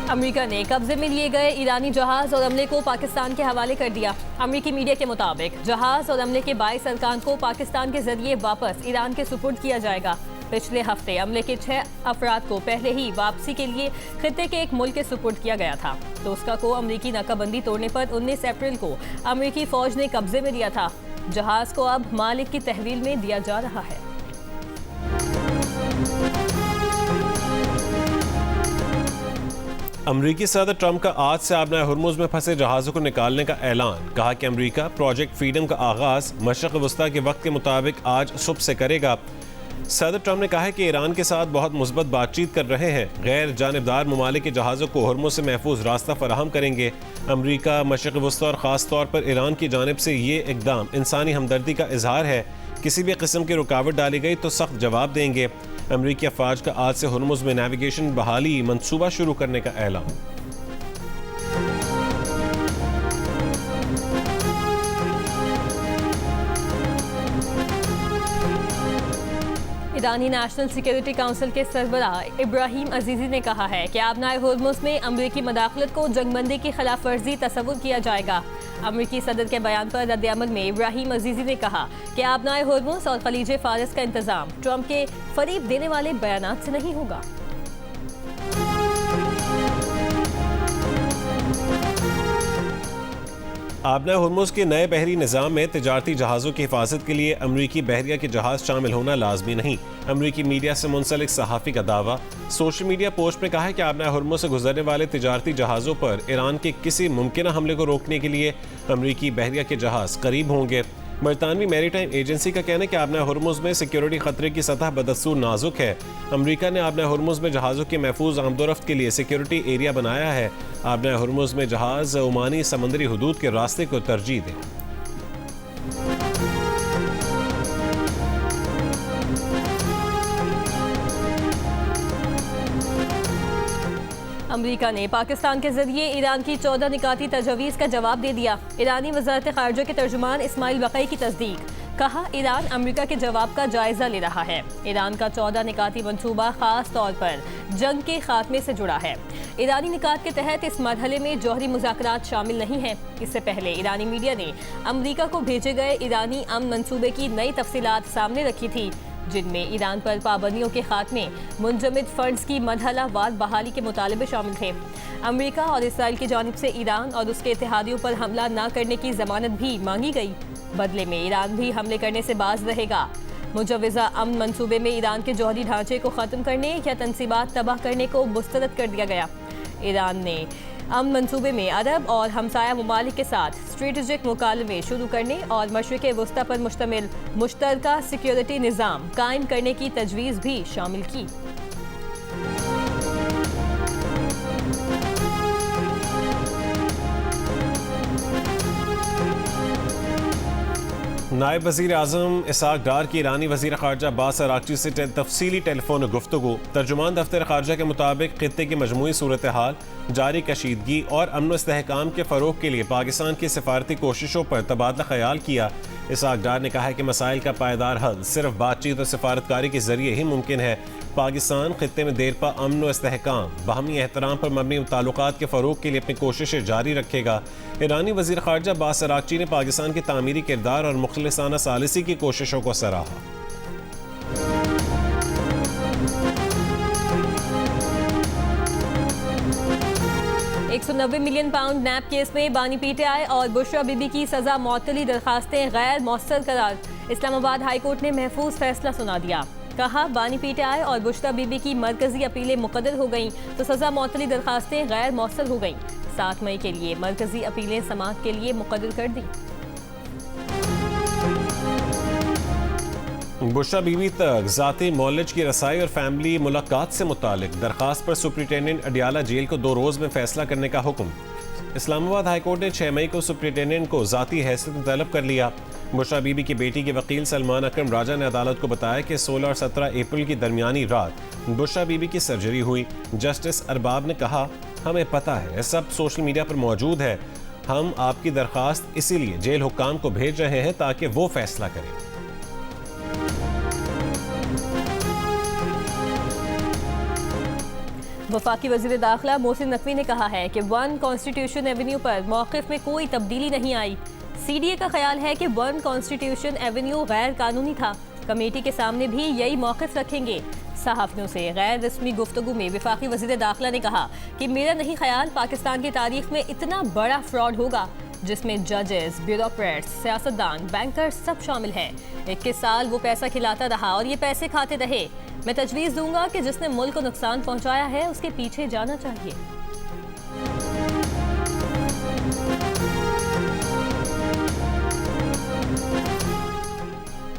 America ने कब्जे में लिए गए ईरानी जहाज और अमले को पाकिस्तान के हवाले कर दिया। अमेरिकी मीडिया के मुताबिक जहाज और अमले के 22 अरकान को पाकिस्तान के जरिए वापस ईरान के सुपुर्द किया जाएगा। पिछले हफ्ते अमले के 6 अफराद को पहले ही वापसी के लिए खित्ते के एक मुल्क के सुपुर्द किया गया था। तोस्का को अमरीकी नाकाबंदी तोड़ने पर 19 अप्रैल को अमरीकी फौज ने कब्जे में लिया था। जहाज को अब मालिक की तहवील में दिया जा रहा है। अमरीकी सदर ट्रंप का आज से आबना हुर्मुज में फंसे जहाज़ों को निकालने का ऐलान। कहा कि अमरीका प्रोजेक्ट फ्रीडम का आगाज मशरक़ वस्ता के वक्त के मुताबिक आज सुबह से करेगा। सदर ट्रंप ने कहा है कि ईरान के साथ बहुत मुस्बत बातचीत कर रहे हैं। गैर जानिबदार ममालिक के जहाज़ों को हुर्मुज से महफूज रास्ता फराहम करेंगे। अमरीका, मशरक़ वस्ता और ख़ास तौर पर ईरान की जानिब से ये इक़दाम इंसानी हमदर्दी का इजहार है। किसी भी किस्म की रुकावट डाली गई तो सख्त जवाब देंगे। अमरीकी अफवाज का आज से हुर्मुज में नेविगेशन बहाली मंसूबा शुरू करने का ऐलान। ईरानी नेशनल सिक्योरिटी काउंसिल के सरबराह इब्राहिम अजीजी ने कहा है कि आबनाए हुर्मुज में अमरीकी मदाखलत को जंगबंदी की खिलाफ वर्जी तस्वुर किया जाएगा। अमरीकी सदर के बयान पर रद्द-ए-अमल में इब्राहिम अजीजी ने कहा कि आबनाए हुर्मुज और खलीज फारिस का इंतजाम ट्रंप के फरीब देने वाले बयानात से नहीं होगा। आबना हुर्मुज के नए बहरी निज़ाम में तिजारती जहाज़ों की हिफाजत के लिए अमरीकी बहरिया के जहाज़ शामिल होना लाजमी नहीं। अमरीकी मीडिया से मुंसलिक सहाफ़ी का दावा। सोशल मीडिया पोस्ट में कहा है कि आबना हुर्मुज से गुजरने वाले तिजारती जहाज़ों पर ईरान के किसी मुमकिन हमले को रोकने के लिए अमरीकी बहरिया के जहाज़ करीब होंगे। बरतानवी मैरीटाइम एजेंसी का कहना है कि आबना हुर्मुज में सिक्योरिटी खतरे की सतह बदस्तूर नाजुक है। अमरीका ने आबना हुर्मुज में जहाज़ों के महफूज आमदोरफ्त के लिए सिक्योरिटी एरिया बनाया है। आबना हुर्मुज में जहाज़ ओमानी समंदरी हदूद के रास्ते को तरजीह दें। अमरीका ने पाकिस्तान के जरिए ईरान की 14 निकाती तजवीज़ का जवाब दे दिया। ईरानी वज़ारत ख़ारिजा के तर्जुमान इस्माइल बक़ई की तस्दीक। कहा, ईरान अमरीका के जवाब का जायजा ले रहा है। ईरान का 14 निकाती मंसूबा खास तौर पर जंग के खात्मे से जुड़ा है। ईरानी निकात के तहत इस मरहले में जौहरी मुज़ाकरात शामिल नहीं हैं। इससे पहले ईरानी मीडिया ने अमरीका को भेजे गए ईरानी अमन मंसूबे की नई तफसीलात सामने रखी थी, जिनमें ईरान पर पाबंदियों के खात्मे, मुंजमद फंड्स की मरहला वार बहाली के मुतालबे शामिल थे। अमरीका और इसराइल की जानिब से ईरान और उसके इत्तेहादियों पर हमला न करने की जमानत भी मांगी गई। बदले में ईरान भी हमले करने से बाज रहेगा। मुजव्वज़ा अमन मंसूबे में ईरान के जौहरी ढांचे को ख़त्म करने या तनसीबात तबाह करने को मुस्तरद कर दिया गया। ईरान ने अमन मंसूबे में अरब और हमसाया ममालिक के साथ स्ट्रेटेजिक मुकालमे शुरू करने और मशरिक़ वस्ता पर मुश्तमिल मुश्तरका सिक्योरिटी निज़ाम कायम करने की तजवीज़ भी शामिल की। नायब वज़ीर आज़म इसाक डार की ईरानी वज़ीर ख़ारजा अब्बास अराग़ची से तफसीली टेलीफोन गुफ्तगू। तर्जुमान दफ्तर ख़ारजा के मुताबिक ख़ित्ते की मजमूई सूरत हाल, जारी कशीदगी और अमन व इस्तेहकाम के फ़रोग़ के लिए पाकिस्तान की सिफारती कोशिशों पर तबादला ख्याल किया। इसाक डार ने कहा है कि मसाइल का पायदार हल सिर्फ बातचीत और सिफारतकारी के जरिए ही मुमकिन है। पाकिस्तान ख़ित्ते में देरपा अमन व इस्तेहकाम, बाहमी एहतराम पर मबनी ताल्लुकात के फ़रोग़ के लिए अपनी कोशिशें जारी रखेगा। ईरानी वज़ीर ख़ारजा अब्बास अराग़ची ने पाकिस्तान के तामीरी किरदार और मुखलिसाना सालिसी की कोशिशों को सराहा। 190 मिलियन पाउंड नैब केस में बानी पीटीआई और बुशरा बीबी की सजा मौतली दरखास्तें गैर मौसर करार। इस्लामाबाद हाई कोर्ट ने महफूज फैसला सुना दिया। कहा, बानी पीटीआई और बुशरा बीबी की मरकजी अपीलें मुकद्दर हो गईं तो सजा मौतली दरखास्तें गैर मौसर हो गईं। 7 मई के लिए मरकजी अपीलें समाअत के लिए मुकद्दर कर दी। बुशरा बीवी तक ज़ाती मौलज की रसाई और फैमिली मुलाकात से मुतालिक दरखास्त पर सुप्रिटेंडेंट अडियाला जेल को 2 रोज़ में फैसला करने का हुक्म। इस्लामाबाद हाई कोर्ट ने 6 मई को सुप्रिटेंडेंट को ज़ाती हैसियत में तलब कर लिया। बुशरा बीबी की बेटी के वकील सलमान अकरम राजा ने अदालत को बताया कि 16 और 17 अप्रैल की दरमियानी रात बुशरा बीबी की सर्जरी हुई। जस्टिस अरबाब ने कहा, हमें पता है, सब सोशल मीडिया पर मौजूद है। हम आपकी दरखास्त इसीलिए जेल हुक्काम को भेज रहे हैं ताकि वो फैसला करें। वफाकी वज़ीर दाखिला मोहसिन नकवी ने कहा है कि 1 कॉन्स्टिट्यूशन एवेन्यू पर मौक़िफ़ में कोई तब्दीली नहीं आई। CDA का ख्याल है कि 1 कॉन्स्टिट्यूशन एवेन्यू गैर कानूनी था। कमेटी के सामने भी यही मौक़िफ़ रखेंगे। सहाफ़ियों से गैर रस्मी गुफ्तगू में वफाकी वज़ीर दाखिला ने कहा कि मेरा नहीं ख्याल पाकिस्तान की तारीख में इतना बड़ा फ्रॉड होगा जिसमें जजेस, ब्यूरोक्रेट्स, सियासतदान, बैंकर्स सब शामिल हैं। 21 साल वो पैसा खिलाता रहा और ये पैसे खाते रहे। मैं तजवीज़ दूंगा कि जिसने मुल्क को नुकसान पहुंचाया है उसके पीछे जाना चाहिए।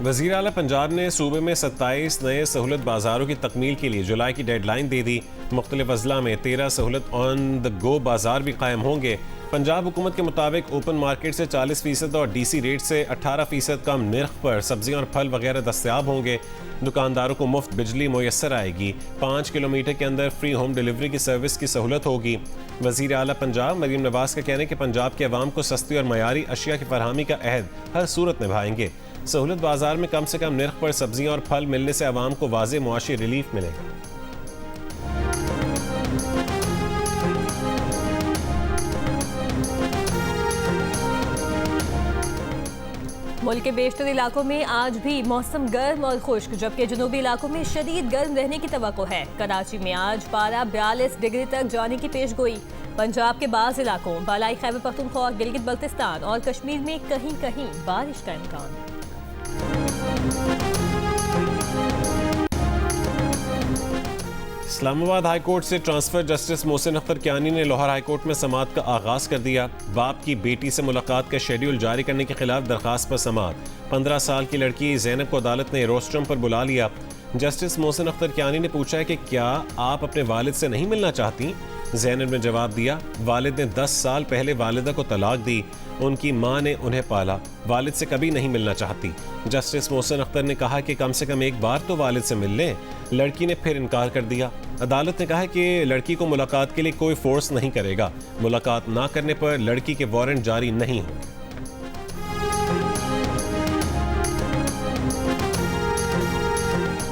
वज़ीर आला पंजाब ने सूबे में 27 नए सहूलत बाज़ारों की तकमील के लिए जुलाई की डेडलाइन दे दी। मुख्तलिफ अजला में 13 सहूलत ऑन द गो बाज़ार भी कायम होंगे। पंजाब हुकूमत के मुताबिक ओपन मार्केट से 40% और DC रेट से 18% कम निर्ख पर सब्जियां और फल वगैरह दस्तयाब होंगे। दुकानदारों को मुफ्त बिजली मुयस्सर आएगी। 5 किलोमीटर के अंदर फ्री होम डिलीवरी की सर्विस की सहूलत होगी। वज़ीर आला पंजाब मरीम नवाज का कहना है कि पंजाब के अवाम को सस्ती और मयारी अशिया की फरहमी का अहद हर सूरत निभाएंगे। सहूलत बाजार में कम से कम निर्ख पर सब्जियां और फल मिलने से अवाम को वाज़े मुआशी रिलीफ मिलेगा। मुल्क के बेशतर इलाकों में आज भी मौसम गर्म और खुश्क, जबकि जनूबी इलाकों में शदीद गर्म रहने की तवक्को है। कराची में आज पारा 42 डिग्री तक जाने की पेशगोई। पंजाब के बाज़ इलाकों, बालाई खैबर पख्तूनख्वा, गिलगित बल्तिस्तान और कश्मीर में कहीं कहीं बारिश का इम्कान। इस्लामाबाद हाई कोर्ट से ट्रांसफर जस्टिस मोहसिन अख्तर कियानी ने लाहौर हाई कोर्ट में समाअत का आगाज कर दिया। बाप की बेटी से मुलाकात का शेड्यूल जारी करने के खिलाफ दरखास्त पर समाअत। 15 साल की लड़की ज़ैनब को अदालत ने रोस्ट्रम पर बुला लिया। जस्टिस मोहसिन अख्तर कियानी ने पूछा है कि क्या आप अपने वालिद से नहीं मिलना चाहती। ज़ैनब ने जवाब दिया, वालिद ने 10 साल पहले वालिदा को तलाक दी। उनकी माँ ने उन्हें पाला, वालिद से कभी नहीं मिलना चाहती। जस्टिस मोहसिन अख्तर ने कहा कि कम से कम एक बार तो वालिद से मिल लें। लड़की ने फिर इनकार कर दिया। अदालत ने कहा है कि लड़की को मुलाकात के लिए कोई फोर्स नहीं करेगा। मुलाकात ना करने पर लड़की के वारंट जारी नहीं होंगे।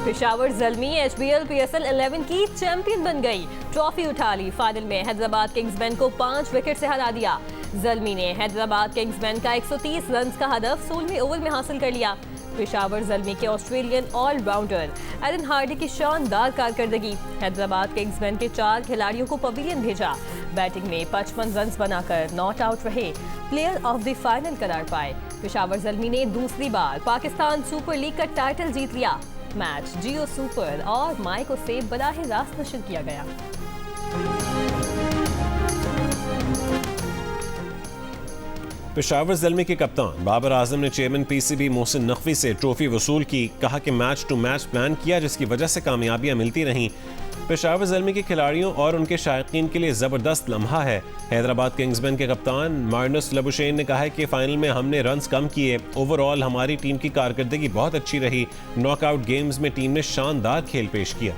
पेशावर ज़ल्मी HBL PSL 11 की चैंपियन बन गई। ट्रॉफी उठा ली। फाइनल में हैदराबाद किंग्समैन को 5 विकेट से हरा दिया। ज़ल्मी ने हैदराबाद किंग्समैन का 130 रन का हदफ 16वें ओवर में हासिल कर लिया। पेशावर ज़ल्मी के ऑस्ट्रेलियन ऑलराउंडर एलन हार्डी की शानदार कारकर्दगी। हैदराबाद किंग्समैन के 4 खिलाड़ियों को पवेलियन भेजा। बैटिंग में 55 रन बनाकर नॉट आउट रहे। प्लेयर ऑफ द फाइनल करार पाए। पेशावर ज़ल्मी ने दूसरी बार पाकिस्तान सुपर लीग का टाइटल जीत लिया। मैच जियो सुपर और माइको से बराह रास्त नशर किया गया। पेशावर ज़ल्मी के कप्तान बाबर आजम ने चेयरमैन PCB मोहसिन नकवी से ट्रॉफी वसूल की। कहा कि मैच टू मैच प्लान किया जिसकी वजह से कामयाबियां मिलती रहीं। पेशावर ज़ल्मी के खिलाड़ियों और उनके शायकीन के लिए ज़बरदस्त लम्हा है। हैदराबाद किंग्समैन के कप्तान मार्नस लबुशेन ने कहा है कि फाइनल में हमने रन्स कम किए। ओवरऑल हमारी टीम की कारकर्दगी बहुत अच्छी रही। नॉकआउट गेम्स में टीम ने शानदार खेल पेश किया।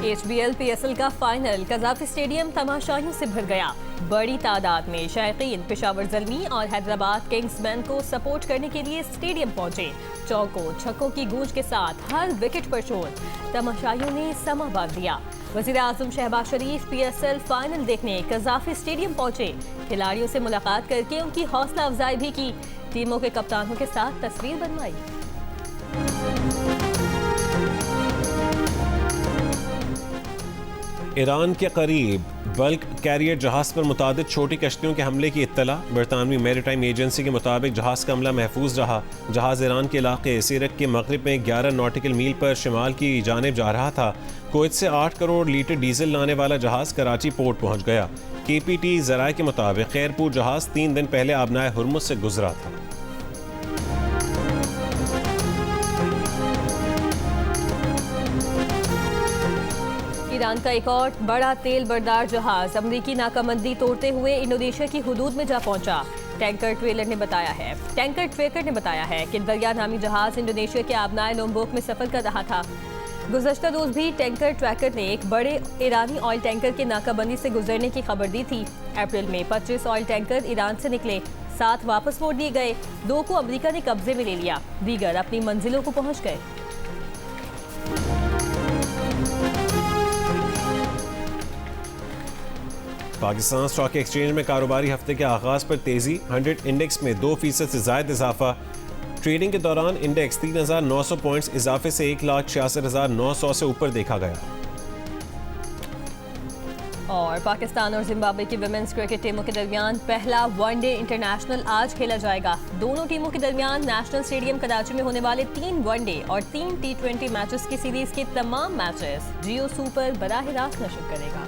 HBL PSL का फाइनल कज़ाफ़ी स्टेडियम तमाशाइयों से भर गया। बड़ी तादाद में शायकीन पेशावर ज़ल्मी और हैदराबाद किंग्समैन को सपोर्ट करने के लिए स्टेडियम पहुंचे। चौकों छक्कों की गूंज के साथ हर विकेट पर शोर। तमाशाइयों ने समा बांध दिया। वज़ीर आज़म शहबाज शरीफ PSL फाइनल देखने कज़ाफ़ी स्टेडियम पहुंचे। खिलाड़ियों से मुलाकात करके उनकी हौसला अफजाई भी की। टीमों के कप्तानों के साथ तस्वीर बनवाई। ईरान के करीब बल्क कैरियर जहाज पर मुतादिद छोटी कश्तियों के हमले की इत्तला। बरतानवी मैरीटाइम एजेंसी के मुताबिक जहाज का हमला महफूज रहा। जहाज ईरान के इलाके सिरक के मगरिब में 11 नॉटिकल मील पर शिमाल की जानिब जा रहा था। कुवैत से 8 करोड़ लीटर डीजल लाने वाला जहाज कराची पोर्ट पहुंच गया। KPT ज़राए के मुताबिक खैरपुर जहाज 3 दिन पहले आबनाए हुर्मुज से गुजरा था। ईरान का एक और बड़ा तेल बरदार जहाज अमरीकी नाकाबंदी तोड़ते हुए इंडोनेशिया की हुदूद में जा पहुंचा। टैंकर ट्रेकर ने बताया है कि दरिया नामी जहाज इंडोनेशिया के आबनाए लोम्बोक में सफर कर रहा था। गुज़श्ता रोज भी टैंकर ट्रैकर ने एक बड़े ईरानी ऑयल टैंकर के नाकाबंदी से गुजरने की खबर दी थी। अप्रैल में 25 ऑयल टैंकर ईरान से निकले, 7 वापस मोड़ दिए गए, 2 को अमरीका ने कब्जे में ले लिया, दीगर अपनी मंजिलों को पहुंच गए। पाकिस्तान स्टॉक एक्सचेंज में कारोबारी हफ्ते के आगाज पर तेजी, 100 इंडेक्स में 2% से ज्यादा इजाफा। ट्रेडिंग के दौरान इंडेक्स 3,900 पॉइंट्स इजाफे से 1,66,900 से ऊपर देखा गया। और पाकिस्तान और जिम्बाब्वे की विमेंस क्रिकेट टीमों के दरमियान पहला वनडे इंटरनेशनल आज खेला जाएगा। दोनों टीमों के दरमियान नेशनल स्टेडियम कराची में होने वाले 3 वनडे और 3 T20 मैचेस की सीरीज के तमाम मैचेस जियो सुपर बराह रास्त नशर करेगा।